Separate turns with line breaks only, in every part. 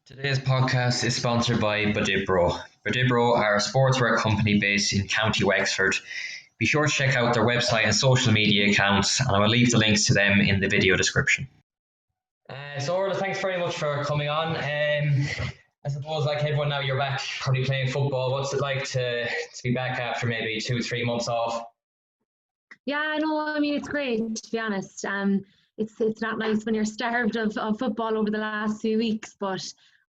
Today's podcast is sponsored by Bodibro. Bodibro are a sportswear company based in County Wexford. Be sure to check out their website and social media accounts, and I will leave the links to them in the video description. So Orlagh, thanks very much for coming on. I suppose, like everyone now, you're back probably playing football. What's it like to be back after maybe 2-3 months off?
Yeah, no, I mean, it's great, to be honest. It's not nice when you're starved of football over the last few weeks, but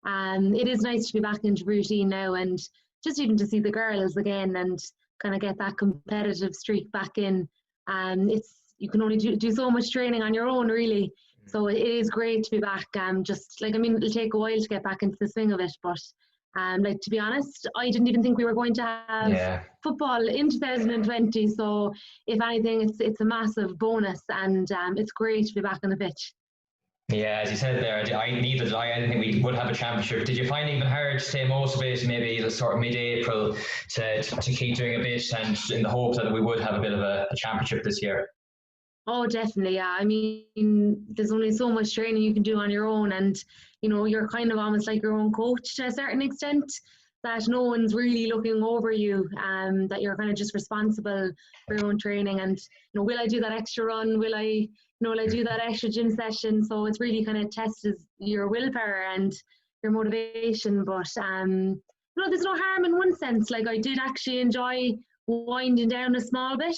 it is nice to be back into routine now, and just even to see the girls again and kind of get that competitive streak back in. You can only do so much training on your own, really. So it is great to be back. It'll take a while to get back into the swing of it, but to be honest, I didn't even think we were going to have football in 2020. So if anything, it's a massive bonus, and it's great to be back on the pitch.
Yeah, as you said there, I didn't think we would have a championship. Did you find it even hard to stay motivated, maybe the sort of mid-April, to keep doing a bit, and in the hope that we would have a bit of a championship this year?
Oh, definitely, yeah. I mean, there's only so much training you can do on your own, and you're kind of almost like your own coach to a certain extent, that no one's really looking over you, that you're kind of just responsible for your own training. And will I do that extra run? Will I do that extra gym session? So it's really kind of tests your willpower and your motivation. But there's no harm in one sense. Like, I did actually enjoy winding down a small bit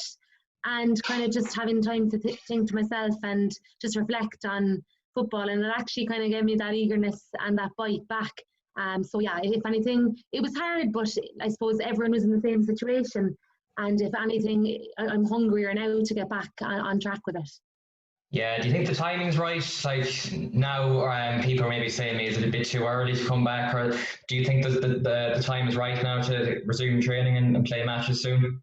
and kind of just having time to think to myself and just reflect on football, and it actually kind of gave me that eagerness and that bite back. So yeah, if anything, it was hard, but I suppose everyone was in the same situation, and if anything, I'm hungrier now to get back on track with it.
Yeah, do you think the timing's right? Like now, people are maybe saying, is it a bit too early to come back, or do you think that the time is right now to resume training and play matches soon?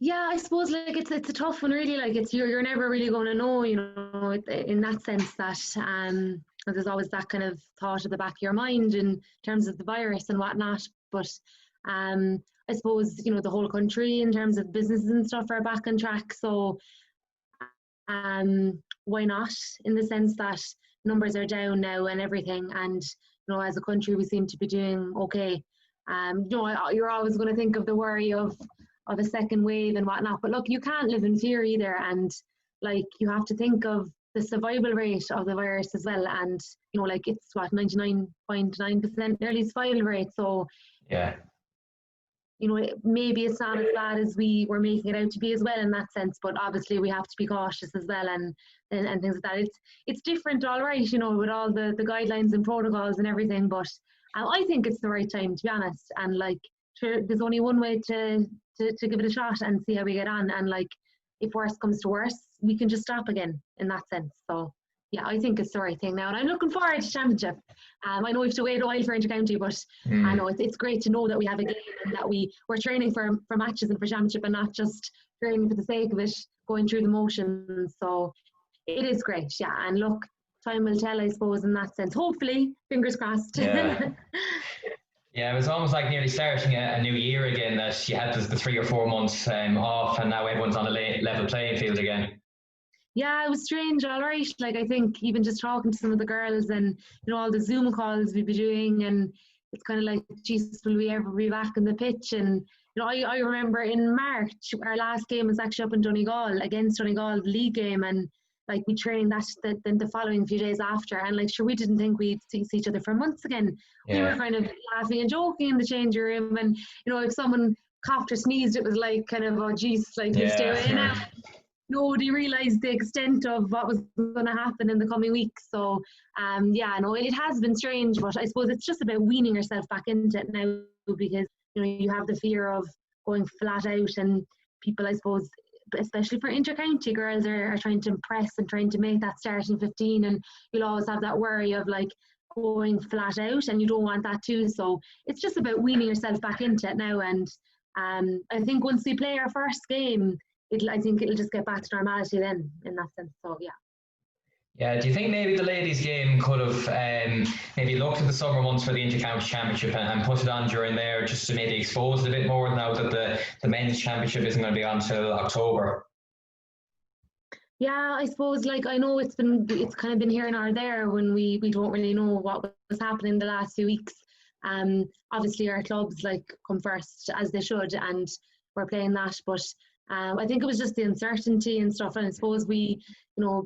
Yeah, I suppose it's a tough one, really. Like, you're never really going to know, in that sense, that there's always that kind of thought at the back of your mind in terms of the virus and whatnot. But I suppose the whole country, in terms of businesses and stuff, are back on track. So why not? In the sense that numbers are down now and everything, and as a country we seem to be doing okay. You're always going to think of the worry of a second wave and whatnot, but look, you can't live in fear either, and you have to think of the survival rate of the virus as well, and it's what, 99.9% nearly survival rate. So
yeah,
maybe it's not as bad as we were making it out to be as well in that sense, but obviously we have to be cautious as well, and things like that. It's different, all right, with all the guidelines and protocols and everything, but I think it's the right time, to be honest. And there's only one way to give it a shot and see how we get on, and if worse comes to worse, we can just stop again in that sense. So yeah, I think it's the right thing now, and I'm looking forward to championship. I know we have to wait a while for inter-county, but I know it's great to know that we have a game and that we're training for matches and for championship, and not just training for the sake of it, going through the motions. So it is great, yeah. And look, time will tell, I suppose, in that sense. Hopefully, fingers crossed.
Yeah. Yeah, it was almost like nearly starting a new year again, that you had the 3 or 4 months off, and now everyone's on a level playing field again.
Yeah, it was strange, all right. I think even just talking to some of the girls and, all the Zoom calls we'd be doing, and it's kind of like, Jesus, will we ever be back on the pitch? And, I remember in March, our last game was actually up in Donegal, against Donegal, the league game, and we trained the following few days after, and we didn't think we'd see each other for months again. Yeah. We were kind of laughing and joking in the changing room, and if someone coughed or sneezed, it was kind of, oh geez, you stay away now. Nobody realised the extent of what was going to happen in the coming weeks. So it has been strange, but I suppose it's just about weaning yourself back into it now, because you have the fear of going flat out, and people, I suppose, especially for inter-county girls, are trying to impress and trying to make that starting 15, and you'll always have that worry of going flat out, and you don't want that too. So it's just about weaning yourself back into it now, and I think once we play our first game, I think it'll just get back to normality then, in that sense. So yeah.
Yeah, do you think maybe the ladies' game could have maybe looked at the summer months for the Inter-County Championship and put it on during there, just to maybe expose it a bit more, now that the men's championship isn't going to be on until October?
Yeah, I suppose like I know it's kind of been here and there when we don't really know what was happening the last few weeks. Obviously our clubs like come first as they should, and we're playing that. But I think it was just the uncertainty and stuff. And I suppose we,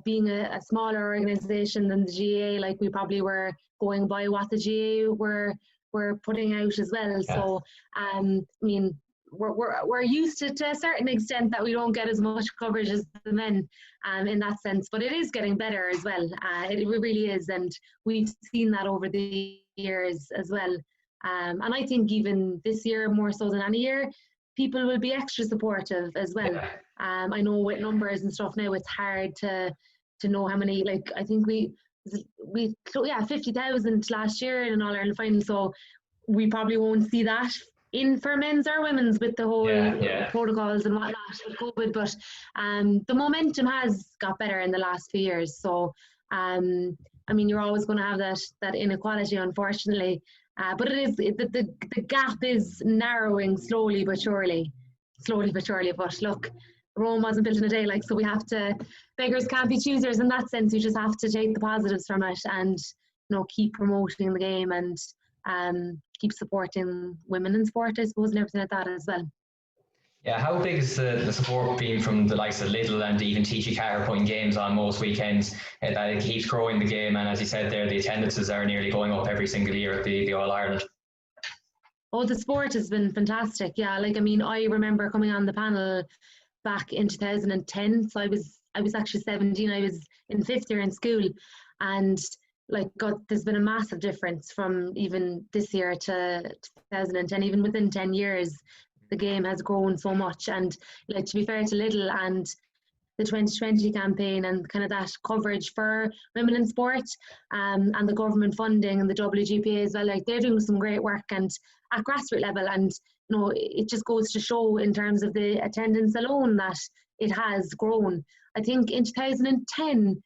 being a smaller organisation than the GA, like we probably were going by what the GA were putting out as well. Yeah. So I mean, we're used to a certain extent that we don't get as much coverage as the men in that sense, but it is getting better as well. It really is, and we've seen that over the years as well. And I think even this year, more so than any year, people will be extra supportive as well. Yeah. I know with numbers and stuff now, it's hard to know how many. Like I think we 50,000 last year in an All-Ireland final, so we probably won't see that in for men's or women's with the whole protocols and whatnot with COVID, but the momentum has got better in the last few years. So I mean, you're always going to have that inequality, unfortunately, but it is the gap is narrowing slowly but surely. But look, Rome wasn't built in a day, like, so we have to, beggars can't be choosers in that sense. We just have to take the positives from it and keep promoting the game and keep supporting women in sport, I suppose, and everything like that as well.
Yeah, how big is the support been from the likes of Lidl and even TG Car putting games on most weekends? That it keeps growing the game, and as you said there, the attendances are nearly going up every single year at the All Ireland.
Oh, the sport has been fantastic. Yeah, like I mean, I remember coming on the panel back in 2010. So I was actually 17. I was in 5th year in school, and like God, there's been a massive difference from even this year to 2010. Even within 10 years, the game has grown so much. And like, to be fair to Lidl and the 2020 campaign and kind of that coverage for women in sport, and the government funding and the WGPA as well, like they're doing some great work and at grassroots level. And it just goes to show in terms of the attendance alone that it has grown. I think in 2010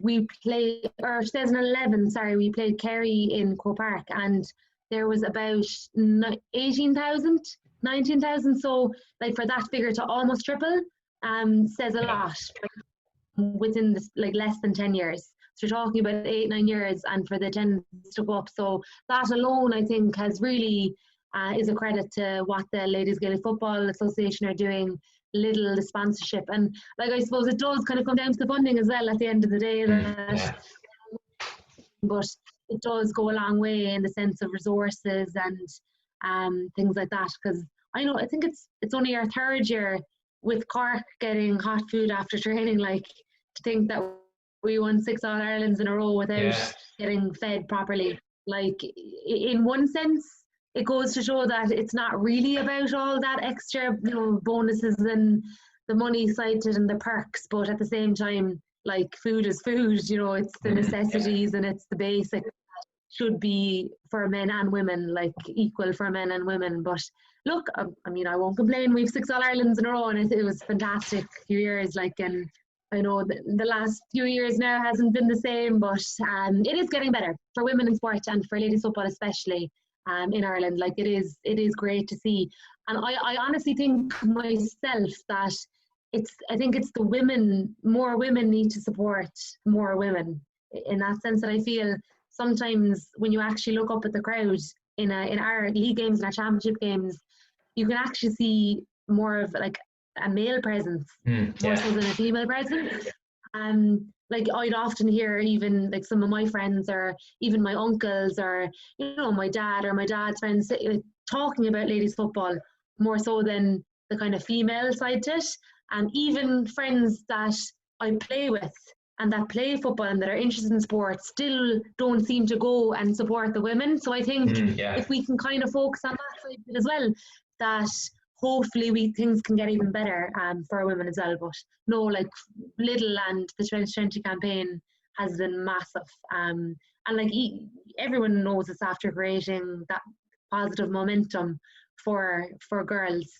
we played, or 2011, sorry, we played Kerry in Croke Park, and there was about 18,000, 19,000. So like for that figure to almost triple says a lot within this, like less than 10 years. So you're talking about 8-9 years, and for the attendance to go up. So that alone, I think, has really is a credit to what the Ladies Gaelic Football Association are doing, Lidl, the sponsorship. And like, I suppose it does kind of come down to the funding as well at the end of the day. But it does go a long way in the sense of resources and things like that. Because I think it's only our 3rd year with Cork getting hot food after training. Like, to think that we won 6 All-Irelands in a row without getting fed properly. Like, in one sense, it goes to show that it's not really about all that extra, bonuses and the money side to it and the perks, but at the same time, like, food is food, it's the necessities and it's the basic that should be for men and women, like equal for men and women. But look, I mean, I won't complain. We've 6 All-Irelands in a row, and it was fantastic few years, like, and I know the last few years now hasn't been the same, but it is getting better for women in sport and for ladies football especially. In Ireland, like, it is great to see. And I honestly think myself that I think it's the women, more women need to support more women, in that sense, that I feel sometimes when you actually look up at the crowd in our league games and our championship games, you can actually see more of like a male presence more so than a female presence. Like, I'd often hear even like some of my friends or even my uncles or my dad or my dad's friends talking about ladies football more so than the kind of female side to it. And even friends that I play with and that play football and that are interested in sport still don't seem to go and support the women. So I think if we can kind of focus on that side of it as well, that hopefully things can get even better for women as well. But no, like, Lidl and the 2020 campaign has been massive. And like, everyone knows it's after creating that positive momentum for girls.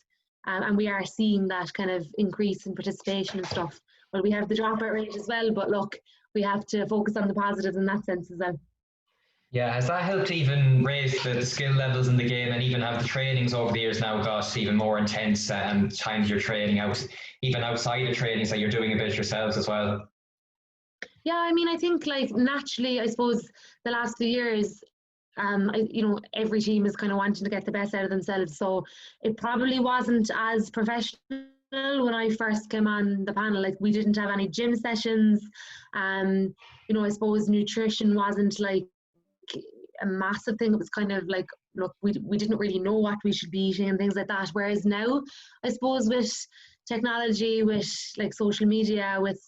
And we are seeing that kind of increase in participation and stuff. Well, we have the dropout rate as well, but look, we have to focus on the positives in that sense as well.
Yeah, has that helped even raise the skill levels in the game, and even have the trainings over the years now got even more intense, and times you're training out, even outside of trainings that you're doing a bit yourselves as well?
Yeah, I mean, I think like naturally, I suppose the last few years, every team is kind of wanting to get the best out of themselves. So it probably wasn't as professional when I first came on the panel. Like we didn't have any gym sessions. Um, I suppose nutrition wasn't like a massive thing. It was kind of like, look, we didn't really know what we should be eating and things like that. Whereas now, I suppose with technology, with like social media, with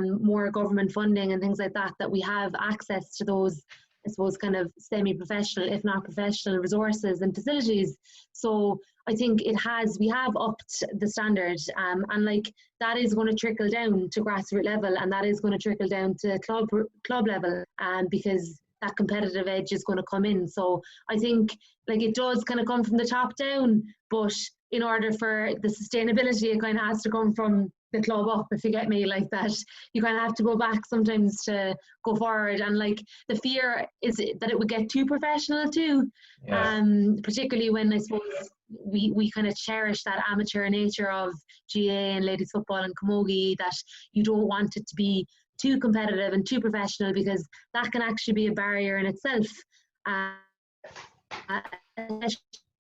more government funding and things like that, that we have access to those, I suppose, kind of semi-professional, if not professional, resources and facilities. So I think we have upped the standard, and like that is going to trickle down to grassroots level, and that is going to trickle down to club level, because that competitive edge is going to come in. So I think like it does kind of come from the top down, but in order for the sustainability, it kind of has to come from the club up, if you get me, like that. You kind of have to go back sometimes to go forward. And like the fear is that it would get too professional too,
Yeah.
particularly when I suppose we kind of cherish that amateur nature of GA and ladies football and camogie, that you don't want it to be too competitive and too professional, because that can actually be a barrier in itself. Uh,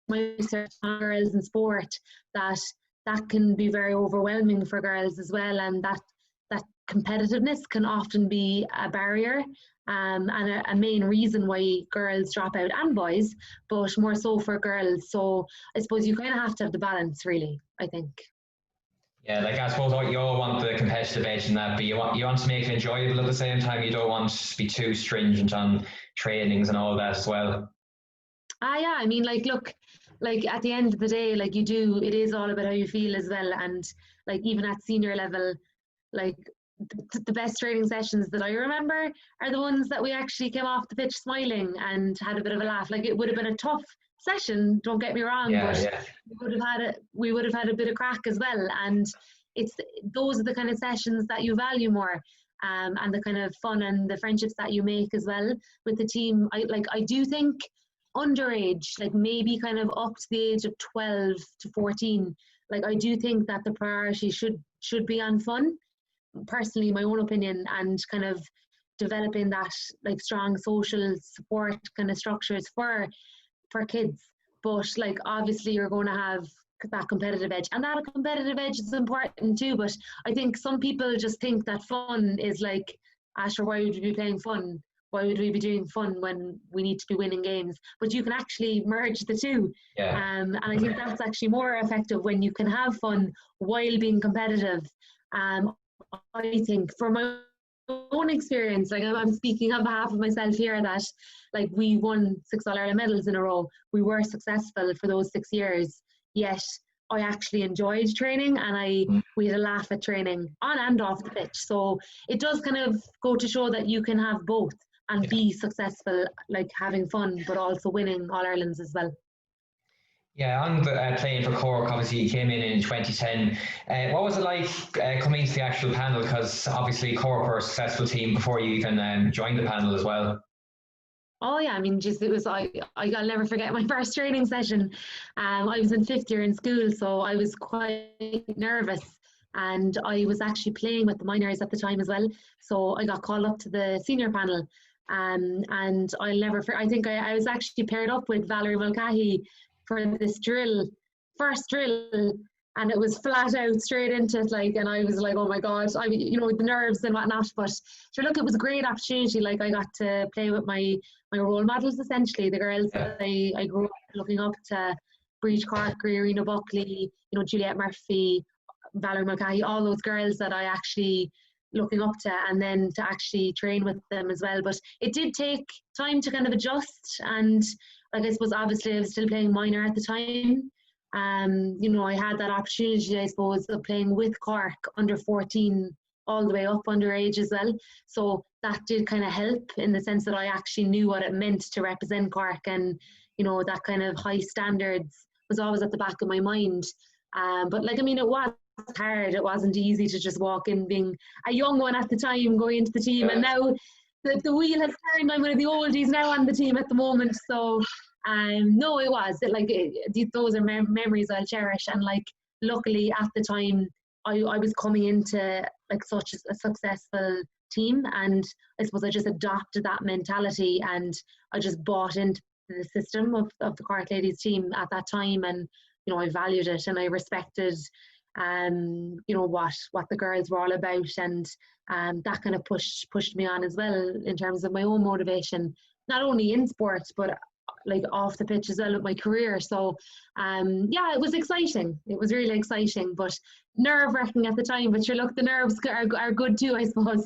my research on girls in sport, that can be very overwhelming for girls as well, and that competitiveness can often be a barrier, and a main reason why girls drop out, and boys, but more so for girls. So I suppose you kind of have to have the balance, really, I think.
Yeah, like I suppose you all want the competitive edge in that, but you want to make it enjoyable at the same time. You don't want to be too stringent on trainings and all that as well.
Yeah, I mean, like, look, like at the end of the day, like it is all about how you feel as well. And like even at senior level, like the best training sessions that I remember are the ones that we actually came off the pitch smiling and had a bit of a laugh. Like it would have been a tough session, don't get me wrong,
Yeah,
but
yeah.
we would have had a bit of crack as well. And it's those are the kind of sessions that you value more. And the kind of fun and the friendships that you make as well with the team. I do think underage, like maybe kind of up to the age of 12 to 14, like I do think that the priority should be on fun, personally, my own opinion, and kind of developing that like strong social support kind of structures for kids. But like obviously you're going to have that competitive edge, and that competitive edge is important too. But I think some people just think that fun is like, Asher, why would we be playing fun? Why would we be doing fun when we need to be winning games? But you can actually merge the two.
Yeah.
And I think that's actually more effective when you can have fun while being competitive. Um, I think from my own experience, like I'm speaking on behalf of myself here, that like we won 6 All-Ireland medals in a row. We were successful for those 6 years, yet I actually enjoyed training, and we had a laugh at training on and off the pitch. So it does kind of go to show that you can have both and be successful, like having fun, but also winning All-Irelands as well.
Yeah, on the playing for Cork, obviously you came in 2010. What was it like coming into the actual panel? Because obviously Cork were a successful team before you even joined the panel as well.
Oh yeah, I mean, just it was I'll never forget my first training session. I was in fifth year in school, so I was quite nervous, and I was actually playing with the minors at the time as well. So I got called up to the senior panel, and I'll never. I think I was actually paired up with Valerie Mulcahy for this first drill, and it was flat out straight into it, like, and I was like, oh my god, the nerves and whatnot. But sure, look, it was a great opportunity. Like I got to play with my role models, essentially the girls that I grew up looking up to: Breach Cork, Irina Buckley, Juliette Murphy, Valerie Mulcahy, all those girls that I actually looking up to, and then to actually train with them as well. But it did take time to kind of adjust, and like I suppose obviously I was still playing minor at the time. I had that opportunity, I suppose, of playing with Cork under 14 all the way up underage as well. So that did kind of help in the sense that I actually knew what it meant to represent Cork, and that kind of high standards was always at the back of my mind. But like, I mean, it was hard. It wasn't easy to just walk in being a young one at the time going into the team. And now the wheel has turned. I'm one of the oldies now on the team at the moment. So no, it was those are memories I'll cherish. And like, luckily at the time, I was coming into like such a successful team, and I suppose I just adopted that mentality, and I just bought into the system of the Cork ladies team at that time. And I valued it, and I respected what the girls were all about, and that kind of pushed me on as well in terms of my own motivation, not only in sports but like off the pitch as well with my career. So it was exciting. It was really exciting, but nerve-wracking at the time. But sure, look, the nerves are good too, I suppose.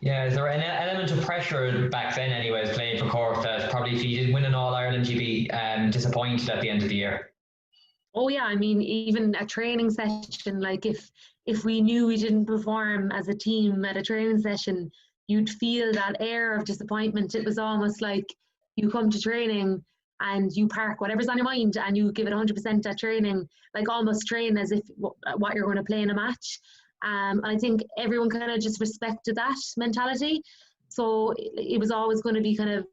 Yeah, is there an element of pressure back then anyways, playing for Cork, that probably if you didn't win an All-Ireland you'd be disappointed at the end of the year?
Oh yeah, I mean, even a training session, like if we knew we didn't perform as a team at a training session, you'd feel that air of disappointment. It was almost like you come to training and you park whatever's on your mind and you give it 100% at training, like almost train as if what you're going to play in a match. And I think everyone kind of just respected that mentality. So it was always going to be kind of,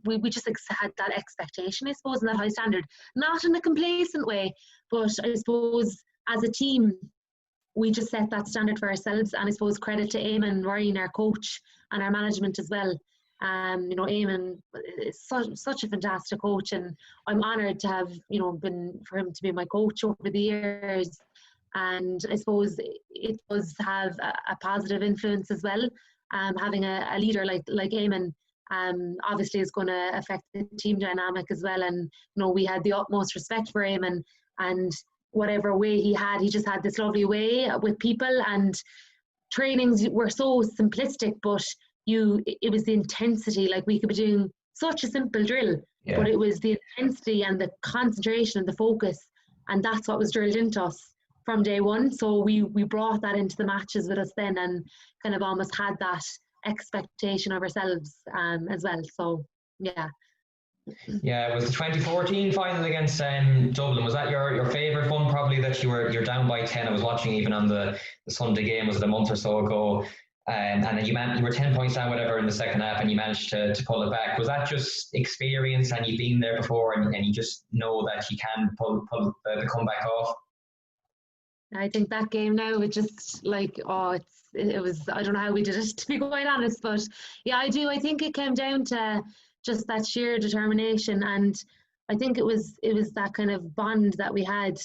we just had that expectation, I suppose, and that high standard. Not in a complacent way, but I suppose as a team, we just set that standard for ourselves. And I suppose credit to Eamon Ryan, our coach, and our management as well. Eamon is such a fantastic coach, and I'm honoured to have, been for him to be my coach over the years. And I suppose it does have a positive influence as well. Having a leader like Eamon, obviously is going to affect the team dynamic as well. And we had the utmost respect for Eamon, and whatever way he just had this lovely way with people. And trainings were so simplistic, but it was the intensity. Like, we could be doing such a simple drill, but it was the intensity and the concentration and the focus, and that's what was drilled into us from day one. So we brought that into the matches with us then, and kind of almost had that expectation of ourselves as well. So yeah.
Yeah, it was the 2014 final against Dublin. Was that your favourite one? Probably that you're down by 10. I was watching even on the Sunday game, was it a month or so ago? And then you were 10 points down, whatever, in the second half, and you managed to pull it back. Was that just experience, and you've been there before, and you just know that you can pull the comeback off?
I think that game now, it just like, it was, I don't know how we did it, to be quite honest, but yeah, I do. I think it came down to just that sheer determination, and I think it was that kind of bond that we had,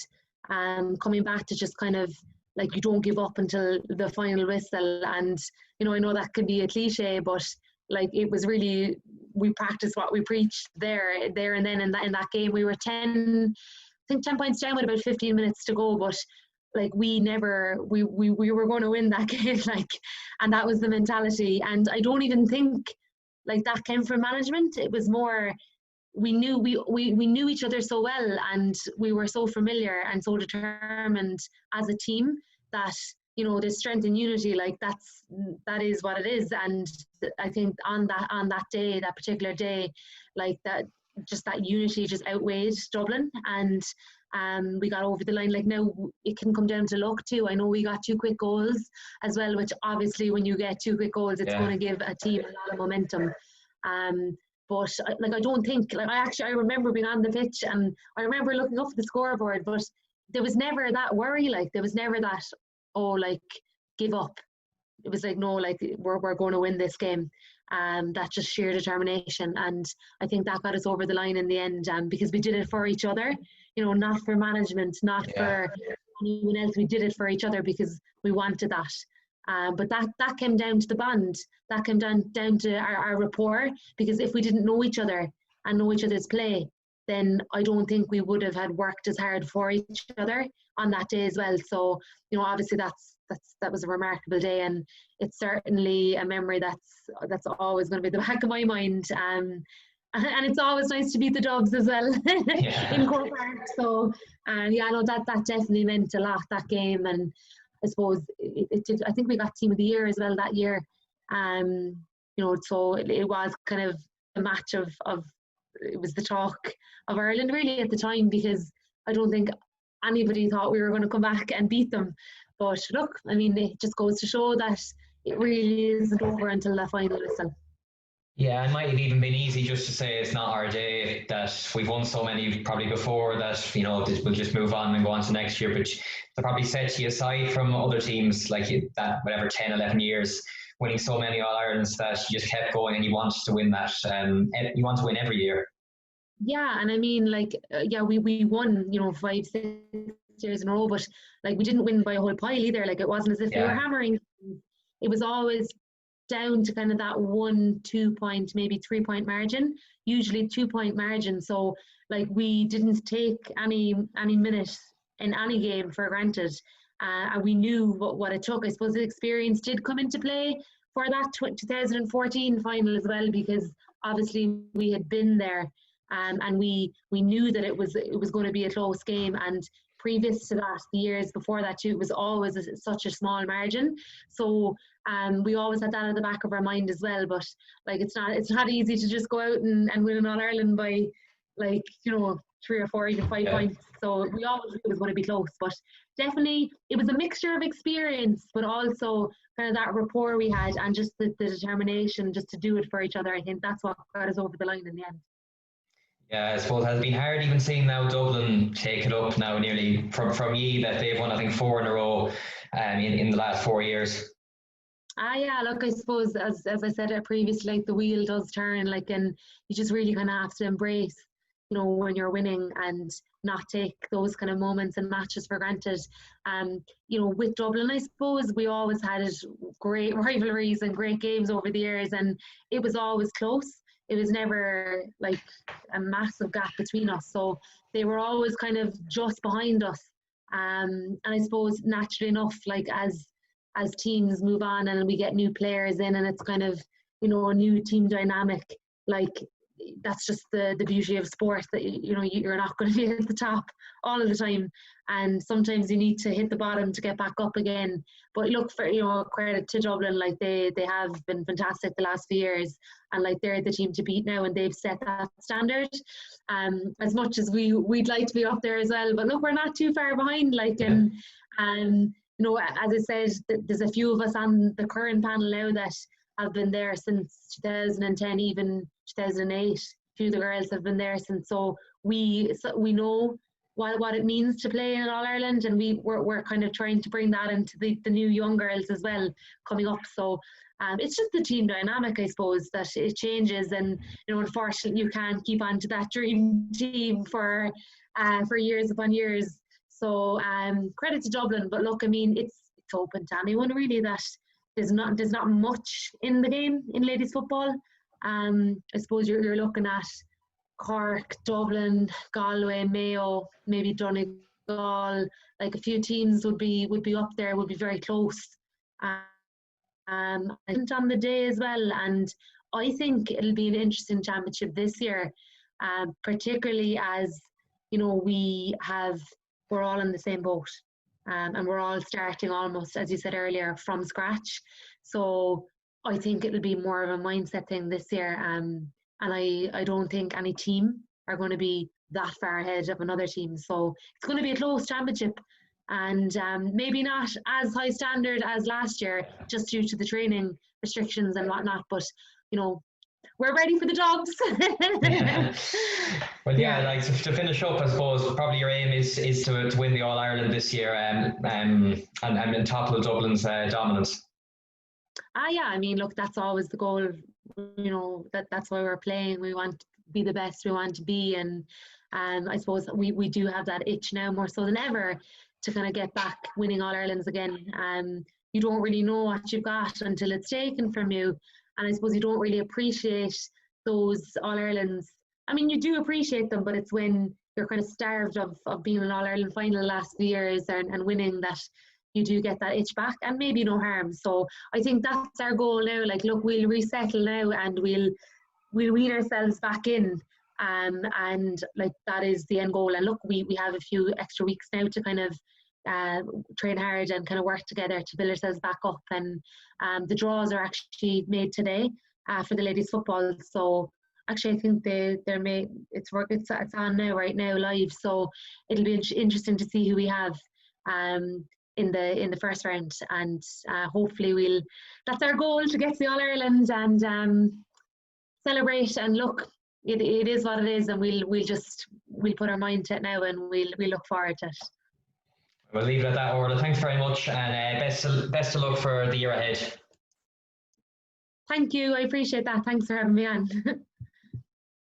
coming back to just kind of like, you don't give up until the final whistle. And I know that could be a cliche, but like, it was really, we practiced what we preached there and then in that game. We were 10 points down with about 15 minutes to go, but like, we were going to win that game, like, and that was the mentality. And I don't even think like that came from management. It was more, we knew each other so well, and we were so familiar and so determined as a team that there's strength in unity. Like, that is what it is. And I think on that day, that particular day, like, that unity just outweighed Dublin, and we got over the line. Like, now it can come down to luck too. I know we got 2 quick goals as well, which obviously when you get 2 quick goals, it's going to give a team a lot of momentum. But like, I don't think, like, I remember being on the pitch, and I remember looking up at the scoreboard, but there was never that worry. Like, there was never that, like, give up. It was like, no, like, we're going to win this game. That's just sheer determination, and I think that got us over the line in the end, because we did it for each other, not for management, not for anyone else. We did it for each other because we wanted that. But that came down to the bond. That came down to our rapport, because if we didn't know each other and know each other's play, then I don't think we would have had worked as hard for each other on that day as well. So, obviously that was a remarkable day, and it's certainly a memory that's always going to be at the back of my mind. And it's always nice to beat the Dubs as well in Cork Park. So, I know that definitely meant a lot, that game. And I suppose it did. I think we got Team of the Year as well that year. So it was kind of a match of it was the talk of Ireland really at the time, because I don't think anybody thought we were going to come back and beat them. But look, I mean, it just goes to show that it really isn't over until that final whistle.
Yeah, it might have even been easy just to say it's not our day, that we've won so many probably before that, we'll just move on and go on to next year. But they probably set you aside from other teams like that, whatever, 10, 11 years, winning so many All Irelands that you just kept going and you wanted to win that. You want to win every year.
Yeah, and I mean, like, yeah, we won, 5, 6 years in a row, but like we didn't win by a whole pile either. Like it wasn't as if we were hammering. It was always down to kind of that 1, 2 point, maybe 3 point margin, usually 2 point margin. So like we didn't take any minute in any game for granted. And we knew what it took. I suppose the experience did come into play for that 2014 final as well, because obviously we had been there, and we knew that it was going to be a close game. And previous to that, the years before that too, it was always such a small margin. So we always had that at the back of our mind as well. But like it's not easy to just go out and win an All Ireland by, like, 3 or 4, even 5 points. So we always knew it was going to be close. But definitely it was a mixture of experience, but also kind of that rapport we had, and just the determination just to do it for each other. I think that's what got us over the line in the end.
Yeah, I suppose it has been hard even seeing now Dublin take it up now nearly from ye, that they've won, I think, 4 in a row in the last 4 years.
Yeah, look, I suppose as I said previously, like the wheel does turn, like, and you just really kind of have to embrace, when you're winning, and not take those kind of moments and matches for granted. With Dublin, I suppose we always had great rivalries and great games over the years, and it was always close. It was never like a massive gap between us. So they were always kind of just behind us. And I suppose naturally enough, like as teams move on and we get new players in, and it's kind of, a new team dynamic, like that's just the beauty of sport, that you're not going to be at the top all of the time, and sometimes you need to hit the bottom to get back up again. But look, for credit to Dublin, like they have been fantastic the last few years, and like they're the team to beat now, and they've set that standard. As much as we'd like to be up there as well, but look, we're not too far behind, like. And as I said, there's a few of us on the current panel now that have been there since 2010, even 2008. A few of the girls have been there since, so we know what it means to play in All Ireland, and we're kind of trying to bring that into the new young girls as well coming up. So it's just the team dynamic, I suppose, that it changes, and unfortunately you can't keep on to that dream team for years upon years. So credit to Dublin, but look, I mean, it's open to anyone really. That there's not much in the game in ladies football. I suppose you're looking at Cork, Dublin, Galway, Mayo, maybe Donegal. Like a few teams would be up there, would be very close. On the day as well, and I think it'll be an interesting championship this year, particularly as we're all in the same boat, and we're all starting almost, as you said earlier, from scratch. So I think it'll be more of a mindset thing this year, and I don't think any team are going to be that far ahead of another team. So it's going to be a close championship, and maybe not as high standard as last year, just due to the training restrictions and whatnot. But we're ready for the dogs.
Yeah. Well, yeah, like to finish up, I suppose probably your aim is to win the All Ireland this year, and topple Dublin's dominance.
Yeah, I mean, look, that's always the goal. That's why we're playing. We want to be the best we want to be, and I suppose we do have that itch now more so than ever to kind of get back winning All Irelands again. You don't really know what you've got until it's taken from you. And I suppose you don't really appreciate those All Irelands. I mean, you do appreciate them, but it's when you're kind of starved of being an All Ireland final the last few years and winning that you do get that itch back, and maybe no harm. So I think that's our goal now. Like, look, we'll resettle now, and we'll wean ourselves back in. And like that is the end goal. And look, we have a few extra weeks now to kind of train hard and kind of work together to build ourselves back up. And the draws are actually made today for the ladies football. So actually, I think they're made. It's on now, right now, live. So it'll be interesting to see who we have. in the first round, and hopefully that's our goal, to get to the All Ireland and celebrate. And look, it is what it is, and we'll put our mind to it now, and we'll look forward to it.
We'll leave it at that, Orla. Thanks very much, and best of luck for the year ahead.
Thank you, I appreciate that. Thanks for having me on.